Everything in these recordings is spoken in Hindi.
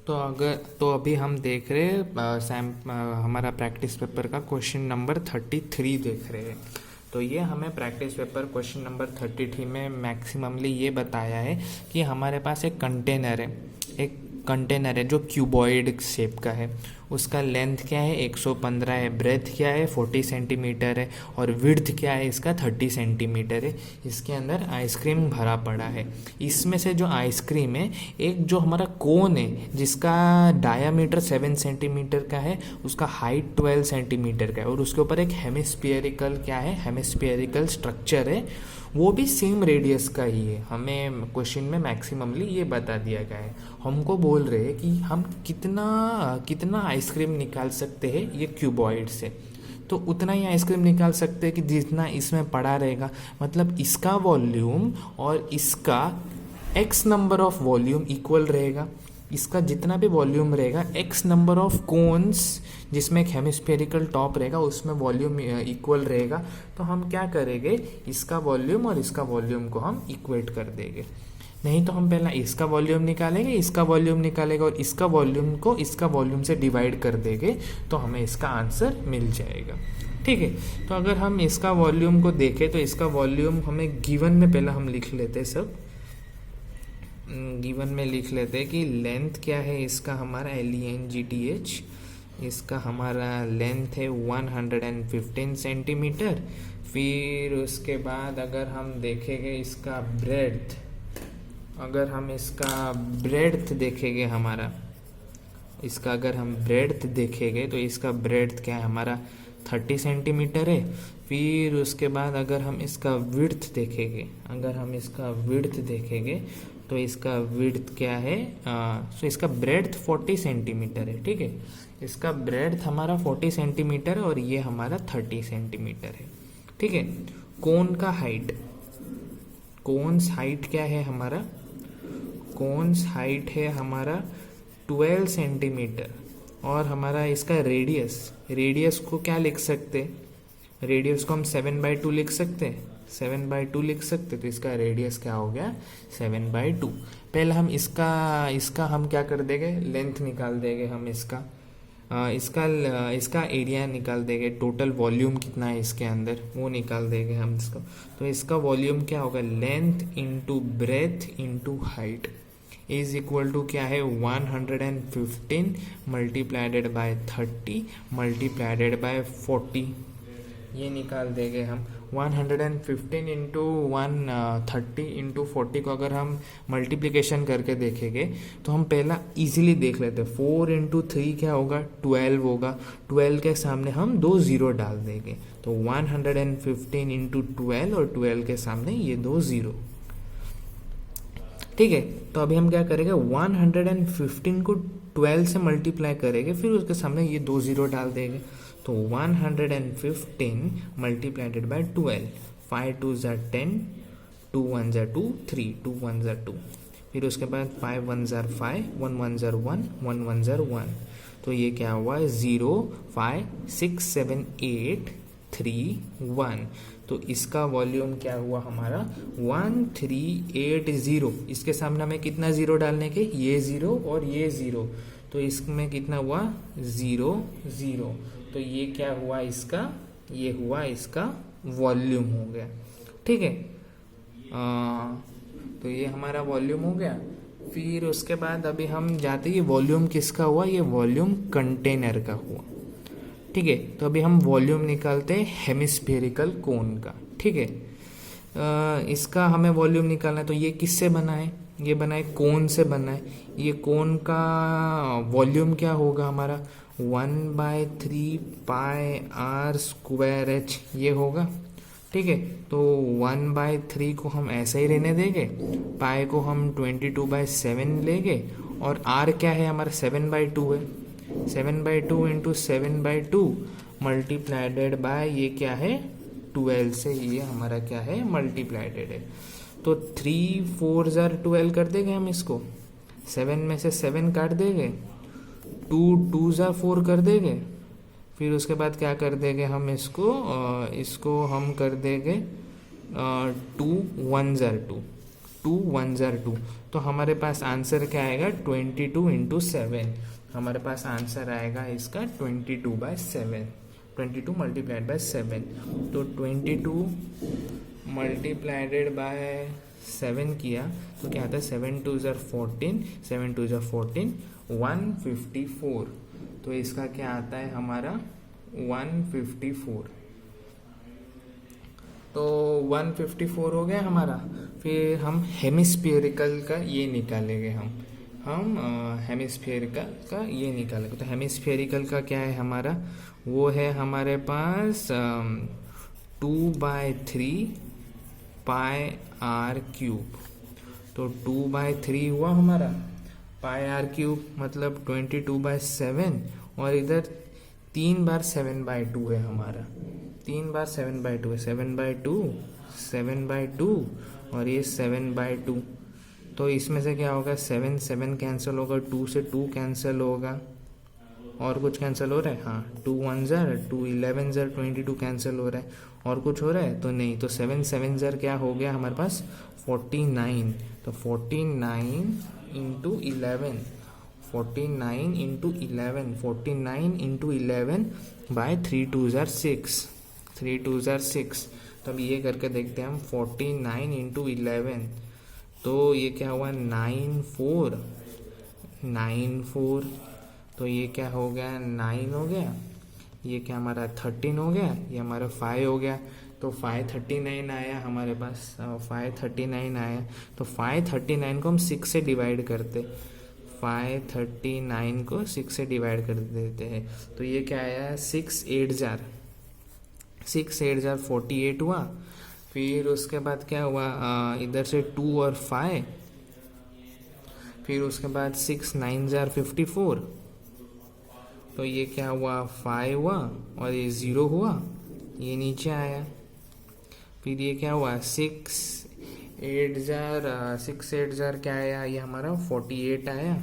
अभी हम देख रहे हैं हमारा प्रैक्टिस पेपर का क्वेश्चन नंबर 33 देख रहे हैं। तो ये हमें प्रैक्टिस पेपर क्वेश्चन नंबर 33 में मैक्सिममली ये बताया है कि हमारे पास एक कंटेनर है जो क्यूबॉइड शेप का है। उसका लेंथ क्या है 115 है, ब्रेथ क्या है 40 सेंटीमीटर है और विड्थ क्या है इसका 30 सेंटीमीटर है। इसके अंदर आइसक्रीम भरा पड़ा है। इसमें से जो आइसक्रीम है, एक जो हमारा कोन है जिसका डायामीटर 7 सेंटीमीटर का है, उसका हाइट 12 सेंटीमीटर का है और उसके ऊपर एक हेमिस्फीयरिकल स्ट्रक्चर है, वो भी सेम रेडियस का ही है। हमें क्वेश्चन में मैक्सिममली ये बता दिया गया है। हमको बोल रहे हैं कि हम कितना आइसक्रीम निकाल सकते हैं ये क्यूबॉइड से। तो उतना ही आइसक्रीम निकाल सकते हैं कि जितना इसमें पड़ा रहेगा। मतलब इसका वॉल्यूम और इसका x number of volume equal रहेगा। इसका जितना भी वॉल्यूम रहेगा x नंबर ऑफ कोन्स जिसमें एक हेमिस्फेरिकल टॉप रहेगा उसमें वॉल्यूम इक्वल रहेगा। तो हम क्या करेंगे, इसका वॉल्यूम और इसका वॉल्यूम को हम इक्वेट कर देंगे। नहीं तो हम पहला इसका वॉल्यूम निकालेंगे, इसका वॉल्यूम निकालेंगे और इसका वॉल्यूम को इसका वॉल्यूम से डिवाइड कर देंगे तो हमें इसका आंसर मिल जाएगा। ठीक है, तो अगर हम इसका वॉल्यूम को देखें तो इसका वॉल्यूम हमें गिवन में पहला हम लिख लेते हैं। सब गिवन में लिख लेते हैं कि लेंथ क्या है इसका, हमारा LENGTH, इसका हमारा लेंथ है 115 सेंटीमीटर। फिर उसके बाद अगर हम देखेंगे इसका ब्रेड्थ, अगर हम इसका ब्रेड्थ देखेंगे हमारा, इसका अगर हम ब्रेड्थ देखेंगे तो इसका ब्रेड्थ क्या है हमारा 30 सेंटीमीटर है। फिर उसके बाद अगर हम इसका विड्थ देखेंगे, तो इसका विड्थ क्या है, सो इसका ब्रेड्थ 40 सेंटीमीटर है। ठीक है, इसका ब्रेड्थ हमारा 40 सेंटीमीटर है और ये हमारा 30 सेंटीमीटर है। ठीक है, कोन का हाइट, कोन्स हाइट क्या है हमारा, कोन्स हाइट है हमारा 12 सेंटीमीटर और हमारा इसका रेडियस को क्या लिख सकते, रेडियस को हम 7/2 लिख सकते हैं, 7/2 लिख सकते। तो इसका रेडियस क्या हो गया 7/2। पहले हम इसका हम क्या कर देंगे, लेंथ निकाल देंगे हम इसका एरिया निकाल देंगे, टोटल वॉल्यूम कितना है इसके अंदर वो निकाल देंगे हम इसको। तो इसका वॉल्यूम क्या होगा, length into breadth into height is equal to क्या है 115 मल्टीप्लाइडेड बाय 30 मल्टीप्लाइडेड बाय 40, ये निकाल देंगे हम। 115 इंटू 130 इंटू 40 को अगर हम मल्टीप्लिकेशन करके देखेंगे तो हम पहला इजीली देख लेते हैं। 4 इंटू 3 क्या होगा 12 होगा, 12 के सामने हम 2 ज़ीरो डाल देंगे तो 115 इंटू 12 और 12 के सामने ये 2 ज़ीरो। ठीक है, तो अभी हम क्या करेंगे 115 को 12 से मल्टीप्लाई करेंगे, फिर उसके सामने ये 2 ज़ीरो डाल देंगे तो 115 मल्टीप्लाइडेड बाय 12, 5 2 ज़ा 10, 2 1 ज़ा 2, 3 2 1 ज़ा 2, फिर उसके बाद 5 1 ज़ा 5, 1 1 ज़ा 1, 1 1 ज़ा 1, तो ये क्या हुआ 0 5 6 7 8 3 1। तो इसका वॉल्यूम क्या हुआ हमारा 1380। इसके सामने हमें कितना ज़ीरो डालने के, ये ज़ीरो और ये ज़ीरो, तो इसमें कितना हुआ 0 0। तो ये क्या हुआ इसका, ये हुआ इसका वॉल्यूम हो गया। ठीक है, तो ये हमारा वॉल्यूम हो गया। फिर उसके बाद अभी हम जाते हैं, ये वॉल्यूम किसका हुआ, ये वॉल्यूम कंटेनर का हुआ। ठीक है, तो अभी हम वॉल्यूम निकालते हैं हेमिस्फेरिकल कोन का। ठीक है, इसका हमें वॉल्यूम निकालना है। तो ये किससे बना है, ये बना है कोन से बना है। ये कोन का वॉल्यूम क्या होगा हमारा 1/3 पाई r स्क्वायर h ये होगा। ठीक है, तो 1/3 को हम ऐसे ही रहने देंगे, पाई को हम 22/7 लेंगे और r क्या है हमारा 7/2 है। 7/2 इंटू 7/2 मल्टीप्लाइडेड बाय ये क्या है 12 से, ये हमारा क्या है मल्टीप्लाइडेड है। तो 3 4 ज़ार 12 कर देंगे हम इसको, 7 में से 7 काट देंगे, 2 2 ज़ार 4 कर देंगे। फिर उसके बाद क्या कर देंगे हम इसको हम कर देंगे 2 1 ज़ार 2, 2 1 ज़र 2, तो हमारे पास आंसर क्या आएगा 22 इंटू 7, हमारे पास आंसर आएगा इसका 22/7, 22 मल्टीप्लाइड बाय 7, तो 22 मल्टीप्लाइडेड बाय 7 किया तो क्या आता है 7 2 ज़र 14, 7 2 ज़र 14, 154, तो इसका क्या आता है हमारा 154, तो 154 हो गया हमारा। फिर हम हेमिस्फेरिकल का ये निकालेंगे, हम हेमिस्फेरिकल का ये निकालेंगे। तो हेमिस्फेरिकल का क्या है हमारा, वो है हमारे पास 2/3 पाई आर क्यूब, तो 2/3 हुआ हमारा, पाई आर क्यूब मतलब 22/7, और इधर 3 बार 7/2 है हमारा, 3 बार 7/2 है, 7/2 7/2 और ये 7/2, तो इसमें से क्या होगा 7 7 कैंसिल होगा, 2 से 2 कैंसिल होगा, और कुछ कैंसिल हो रहा है, हाँ 2 1 ज़र 2 11 ज़र 22 कैंसिल हो रहा है, और कुछ हो रहा है तो नहीं, तो 7 7 ज़र क्या हो गया हमारे पास 49, तो 49 इंटू 11, 49 इंटू 11, 49 इंटू 11 बाय 3 2 ज़र 6, 3 2 ज़र 6, तो अब ये करके देखते हैं हम 49 इंटू 11, तो ये क्या हुआ 9 4 9 4, तो ये क्या हो गया 9 हो गया, ये क्या हमारा 13 हो गया, ये हमारा 5 हो गया, तो 539 आया हमारे पास, 539 आया, तो 539 को हम 6 से डिवाइड करते, 539 को 6 से डिवाइड कर देते हैं, तो ये क्या आया 6 8 ज़र 48 हुआ। फिर उसके बाद क्या हुआ इधर से 2 और 5, फिर उसके बाद 6 9 ज़र 54, तो ये क्या हुआ 5 हुआ और ये 0 हुआ, ये नीचे आया। फिर ये क्या हुआ 6 8 ज़र क्या आया, ये हमारा 48 आया,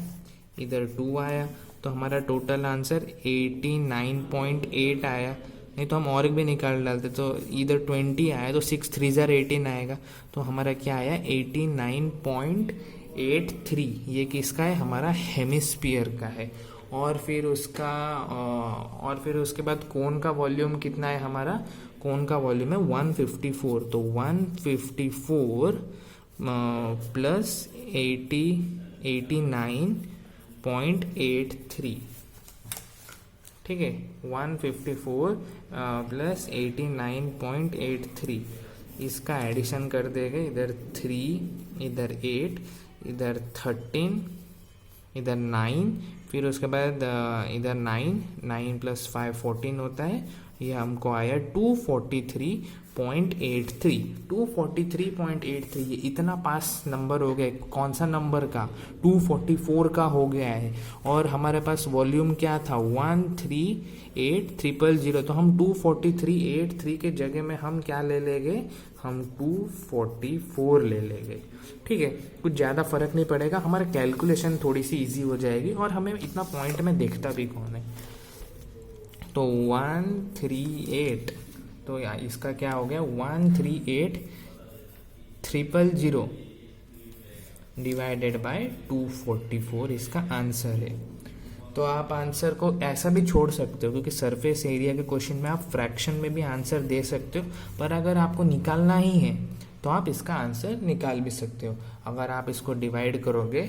इधर 2 आया, तो हमारा टोटल आंसर 89.8 आया। नहीं तो हम और भी निकाल डालते, तो इधर 20 आया तो 6 3 ज़र 18 आएगा, तो हमारा क्या आया 89.83, ये किसका है हमारा हेमिस्फीयर का है। और फिर उसके बाद कोन का वॉल्यूम कितना है हमारा, कोन का वॉल्यूम है 154, तो 154 प्लस 89.83, ठीक है 154 प्लस 89.83, इसका एडिशन कर देंगे, इधर 3 इधर 8 इधर 13 इधर 9, फिर उसके बाद इधर 9 प्लस 5 14 होता है, ये हमको आया 243.83, 243.83, ये इतना पास नंबर हो गया, कौन सा नंबर का 244 का हो गया है, और हमारे पास वॉल्यूम क्या था 138,000, तो हम 243.83 के जगह में हम क्या ले लेंगे, हम 244 ले लेंगे, ठीक है। कुछ ज़्यादा फर्क नहीं पड़ेगा, हमारा कैलकुलेशन थोड़ी सी इजी हो जाएगी, और हमें इतना पॉइंट में देखता भी कौन है। तो 138, तो इसका क्या हो गया 138,000 डिवाइडेड बाय 244, इसका आंसर है। तो आप आंसर को ऐसा भी छोड़ सकते हो, क्योंकि सरफेस एरिया के क्वेश्चन में आप फ्रैक्शन में भी आंसर दे सकते हो, पर अगर आपको निकालना ही है तो आप इसका आंसर निकाल भी सकते हो। अगर आप इसको डिवाइड करोगे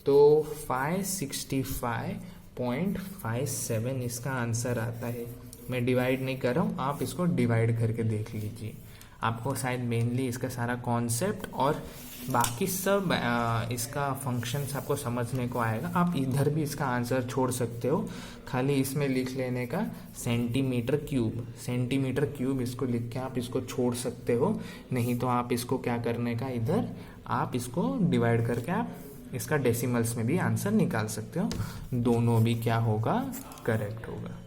तो 565.57 इसका आंसर आता है। मैं डिवाइड नहीं कर रहा हूँ, आप इसको डिवाइड करके देख लीजिए, आपको शायद मेनली इसका सारा कॉन्सेप्ट और बाकी सब इसका फंक्शंस आपको समझने को आएगा। आप इधर भी इसका आंसर छोड़ सकते हो, खाली इसमें लिख लेने का सेंटीमीटर क्यूब इसको लिख के आप इसको छोड़ सकते हो। नहीं तो आप इसको क्या करने का, इधर आप इसको डिवाइड करके आप इसका डेसिमल्स में भी आंसर निकाल सकते हो, दोनों भी क्या होगा करेक्ट होगा।